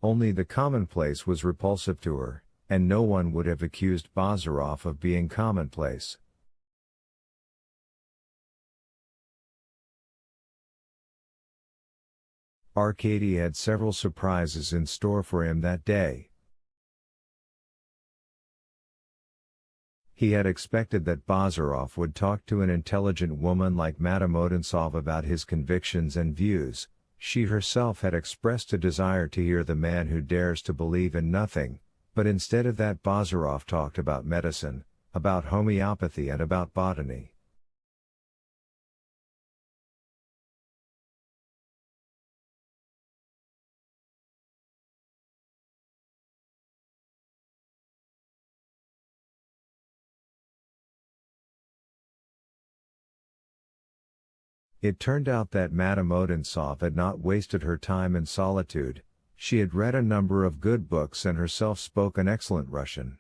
Only the commonplace was repulsive to her, and no one would have accused Bazarov of being commonplace. Arkady had several surprises in store for him that day. He had expected that Bazarov would talk to an intelligent woman like Madame Odintsov about his convictions and views. She herself had expressed a desire to hear the man who dares to believe in nothing, but instead of that Bazarov talked about medicine, about homeopathy and about botany. It turned out that Madame Odintsov had not wasted her time in solitude. She had read a number of good books and herself spoke an excellent Russian.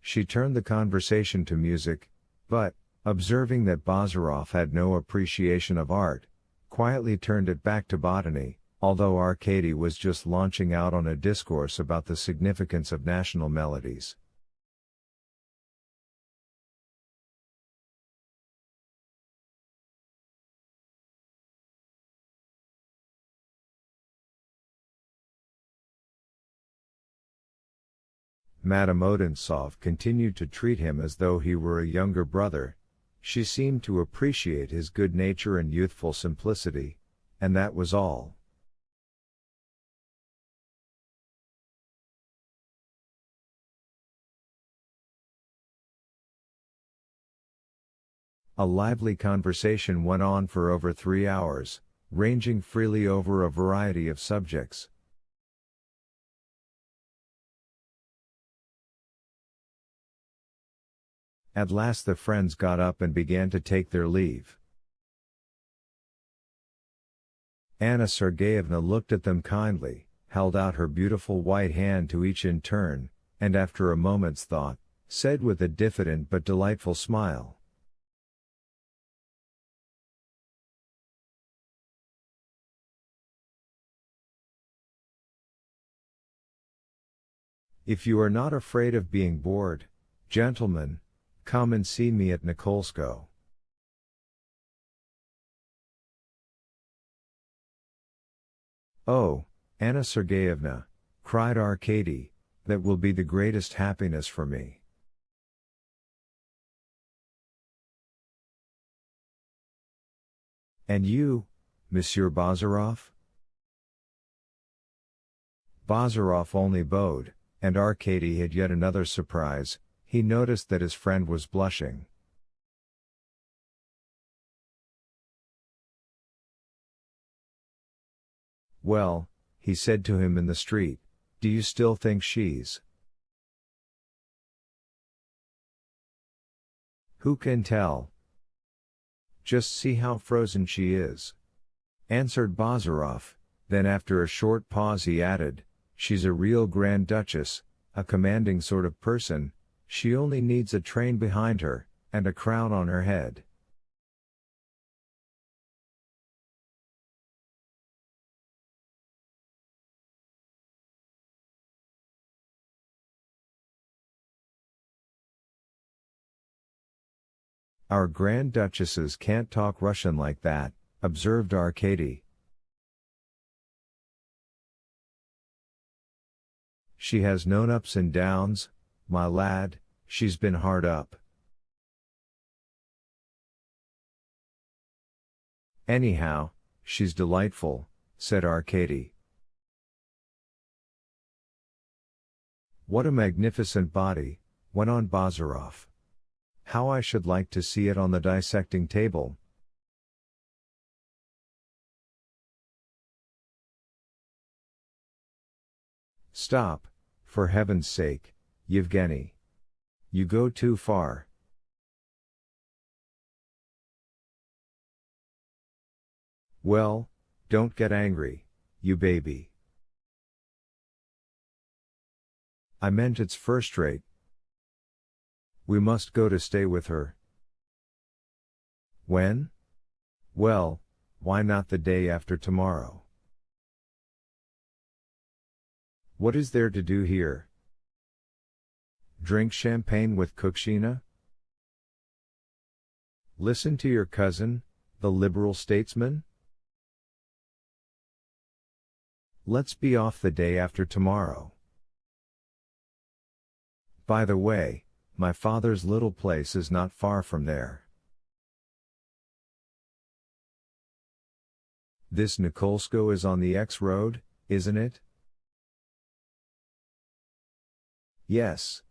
She turned the conversation to music, but, observing that Bazarov had no appreciation of art, quietly turned it back to botany, although Arkady was just launching out on a discourse about the significance of national melodies. Madame Odintsov continued to treat him as though he were a younger brother. She seemed to appreciate his good nature and youthful simplicity, and that was all. A lively conversation went on for over 3 hours, ranging freely over a variety of subjects. At last the friends got up and began to take their leave. Anna Sergeyevna looked at them kindly, held out her beautiful white hand to each in turn, and after a moment's thought, said with a diffident but delightful smile, "If you are not afraid of being bored, gentlemen, come and see me at Nikolskoe." "Oh, Anna Sergeyevna," cried Arkady, "that will be the greatest happiness for me." "And you, Monsieur Bazarov?" Bazarov only bowed, and Arkady had yet another surprise. He noticed that his friend was blushing. "Well," he said to him in the street, "do you still think she's—" "Who can tell? Just see how frozen she is," answered Bazarov. Then after a short pause he added, "She's a real Grand Duchess, a commanding sort of person. She only needs a train behind her, and a crown on her head." "Our Grand Duchesses can't talk Russian like that," observed Arkady. "She has known ups and downs, my lad, she's been hard up." "Anyhow, she's delightful," said Arkady. "What a magnificent body," went on Bazarov. "How I should like to see it on the dissecting table." "Stop, for heaven's sake, Yevgeny. You go too far." "Well, don't get angry, you baby. I meant it's first rate. We must go to stay with her." When? Well, why not the day after tomorrow? What is there to do here? Drink champagne with Kukshina? Listen to your cousin, the liberal statesman? Let's be off the day after tomorrow. By the way, my father's little place is not far from there. This Nikolsko is on the X road, isn't it? Yes.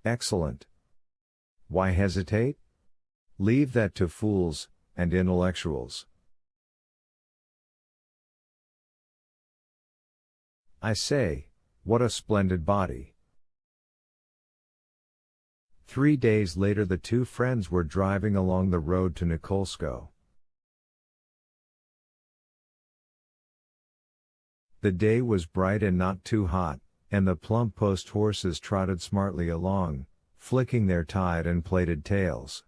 Excellent. Why hesitate? Leave that to fools and intellectuals. I say, what a splendid body. 3 days later the two friends were driving along the road to Nikolsko. The day was bright and not too hot, and the plump post horses trotted smartly along, flicking their tied and plaited tails.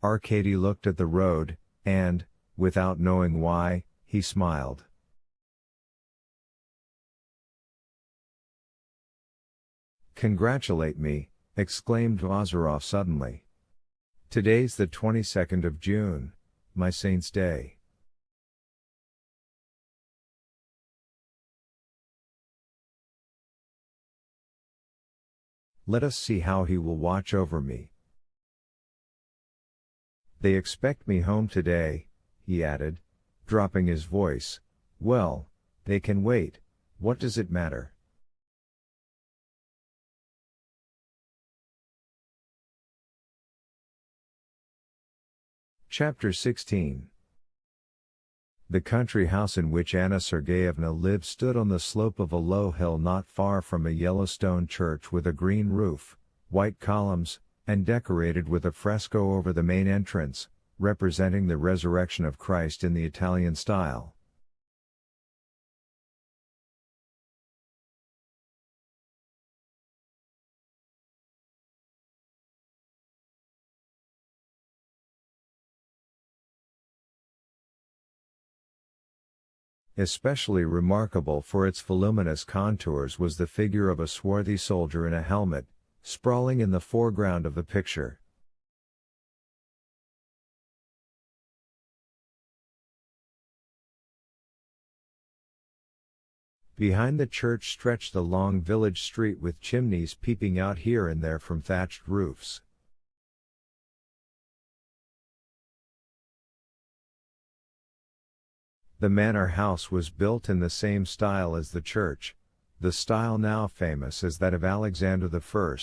Arkady looked at the road, and, without knowing why, he smiled. Congratulate me, exclaimed Ozerov suddenly. Today's the 22nd of June, my saint's day. Let us see how he will watch over me. They expect me home today, he added, dropping his voice. Well, they can wait, what does it matter? Chapter 16. The country house in which Anna Sergeyevna lived stood on the slope of a low hill not far from a yellow stone church with a green roof, white columns, and decorated with a fresco over the main entrance, representing the resurrection of Christ in the Italian style. Especially remarkable for its voluminous contours was the figure of a swarthy soldier in a helmet, sprawling in the foreground of the picture. Behind the church stretched the long village street with chimneys peeping out here and there from thatched roofs. The manor house was built in the same style as the church, the style now famous as that of Alexander I.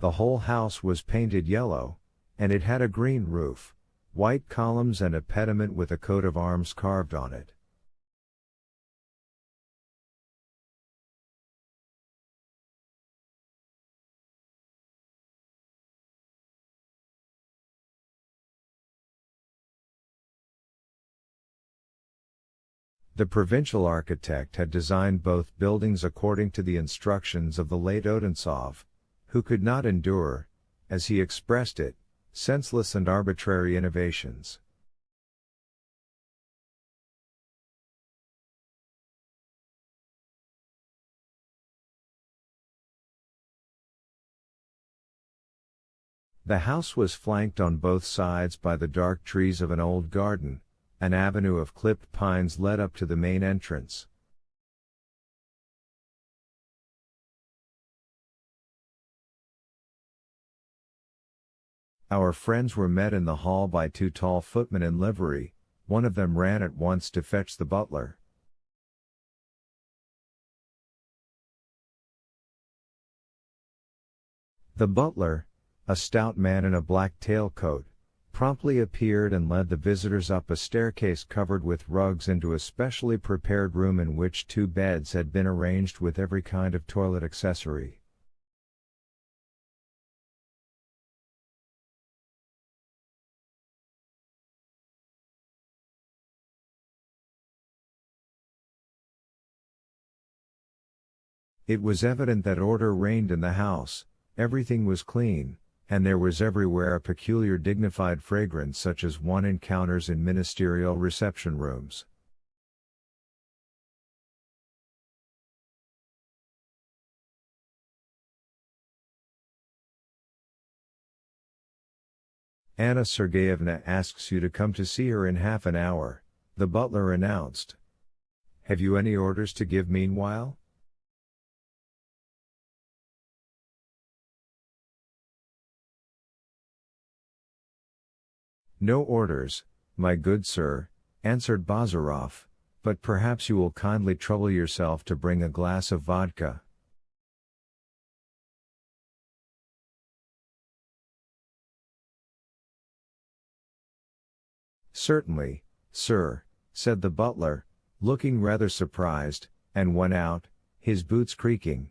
The whole house was painted yellow, and it had a green roof, white columns and a pediment with a coat of arms carved on it. The provincial architect had designed both buildings according to the instructions of the late Odintsov, who could not endure, as he expressed it, senseless and arbitrary innovations. The house was flanked on both sides by the dark trees of an old garden. An avenue of clipped pines led up to the main entrance. Our friends were met in the hall by two tall footmen in livery. One of them ran at once to fetch the butler. The butler, a stout man in a black tailcoat, promptly appeared and led the visitors up a staircase covered with rugs into a specially prepared room in which 2 beds had been arranged with every kind of toilet accessory. It was evident that order reigned in the house, everything was clean, and there was everywhere a peculiar dignified fragrance such as one encounters in ministerial reception rooms. Anna Sergeyevna asks you to come to see her in half an hour, the butler announced. Have you any orders to give meanwhile? No orders, my good sir, answered Bazarov, but perhaps you will kindly trouble yourself to bring a glass of vodka. Certainly, sir, said the butler, looking rather surprised, and went out, his boots creaking.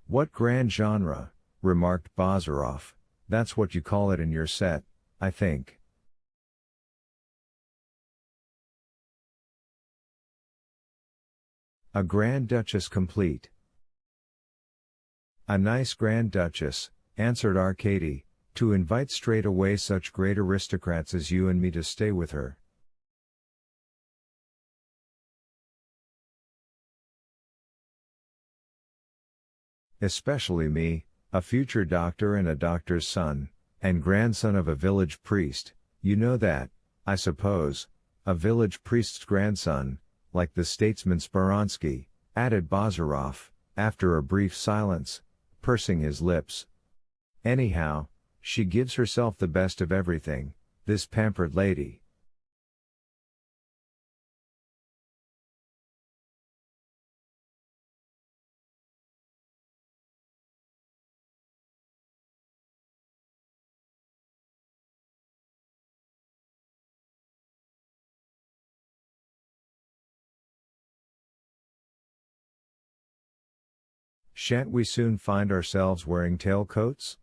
What grand genre, remarked Bazarov, that's what you call it in your set, I think. A Grand Duchess complete. A nice Grand Duchess, answered Arkady, to invite straight away such great aristocrats as you and me to stay with her. Especially me, a future doctor and a doctor's son, and grandson of a village priest, you know that, I suppose, a village priest's grandson, like the statesman Speransky, added Bazarov, after a brief silence, pursing his lips. Anyhow, she gives herself the best of everything, this pampered lady. Shan't we soon find ourselves wearing tailcoats?